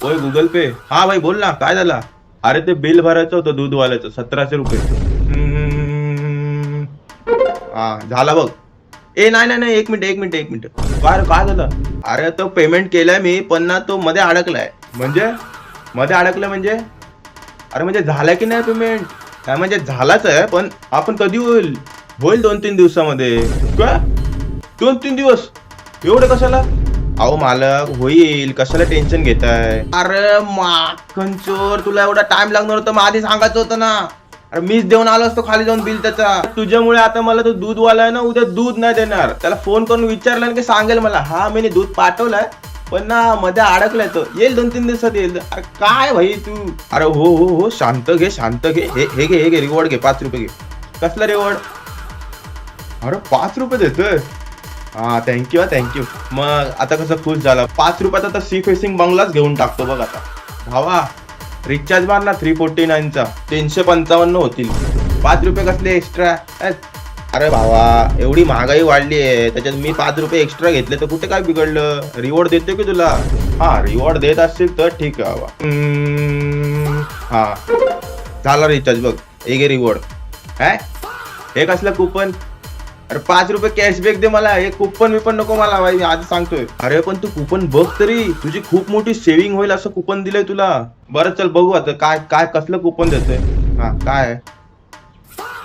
होय गुगल पे. हा भाई बोल ना, काय झाला? अरे ते बिल भरायचं होतं दूधवाल्याचं 1700 रुपये. हा झाला बघ. ए नाही नाही नाही, एक मिनिट एक मिनिट एक मिनिट. काय रे, काय झालं? अरे तो पेमेंट केलाय मी, पण ना तो मध्ये अडकलाय. म्हणजे मध्ये अडकलाय म्हणजे? अरे म्हणजे झालाय की नाही पेमेंट? काय म्हणजे झालाच आहे, पण आपण कधी होईल? होईल 2-3 दिवसामध्ये. काय 2-3 दिवस? एवढं कशाला? अहो मालक होईल, कशाला टेन्शन घेताय? अरे माखन चोर, तुला एवढा टाइम लागणार होता, मग आधी सांगायचं होतं ना. अरे मीच देऊन आलो असतो खाली जाऊन बिल त्याचा. तुझ्यामुळे आता मला तो दूधवाला आहे ना, उद्या दूध नाही देणार. त्याला फोन करून विचारलं की सांगेल मला, हा मी दूध पाठवलंय पण ना मध्ये अडकलाय, तो येईल 2-3 दिवसात येईल. अरे काय भाई तू? अरे हो हो हो, शांत घे शांत घे. हे घे रिवॉर्ड घे, 5 रुपये घे. कसला रिवॉर्ड? अरे 5 रुपये देतोय? हा थँक्यू थँक्यू. मग आता कसं खुश झाला? 5 रुपयात आता सी फेसिंग बंगलाच घेऊन टाकतो बघ आता. भावा रिचार्ज मार ना 349चा, 355 होतील. 5 रुपये कसले एक्स्ट्रा? अरे भावा एवढी महागाई वाढली आहे, त्याच्यात मी 5 रुपये एक्स्ट्रा घेतले तर कुठे काय बिघडलं? रिवॉर्ड देतो की तुला? हा रिवॉर्ड देत असतील तर ठीक आहे बाबा. हा झाला रिचार्ज बघ. हे घे रिवॉर्ड. हे कसलं कुपन? अरे 5 रुपये कॅशबॅक दे मला. हे कुपन विपन नको मला भाई, आज सांगतोय. अरे पण तू कुपन बघ तरी, तुझी खूप मोठी सेव्हिंग होईल असं कुपन दिलंय तुला. बरं चल बघू आता काय काय कसलं कुपन देतोय. हा काय?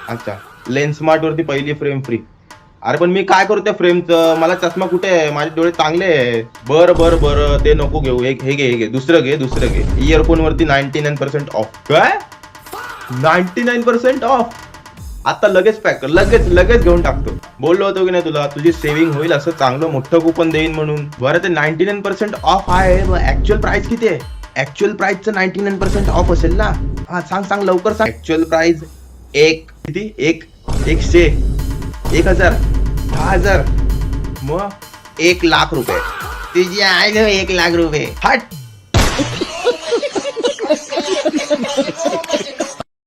अच्छा लेन्स स्मार्ट वरती पहिली फ्रेम फ्री. अरे पण मी काय करू त्या फ्रेमचं? मला चष्मा कुठे आहे? माझे डोळे चांगले आहे. बरं ते नको घेऊ. हे घे दुसरं घे. इयरफोन वरती 99% ऑफ. काय 99% ऑफ? आता लगेच पॅक कर, लगेच घेऊन टाकतो. बोललो होतो की नाही तुला, तुझी सेव्हिंग होईल असं चांगलं मोठं कुपन देईन म्हणून. बरं ते 99% ऑफ आहे, ऍक्च्युअल प्राइस किती आहे? ऍक्च्युअल प्राइसचं 99% ऑफ असेल ना? हा सांग लवकर सांग. ऍक्च्युअल प्राइस किती? 100, 1000, 10,000, मग 1,00,000 रुपये. तुझी आहे 1,00,000 रुपये. हट.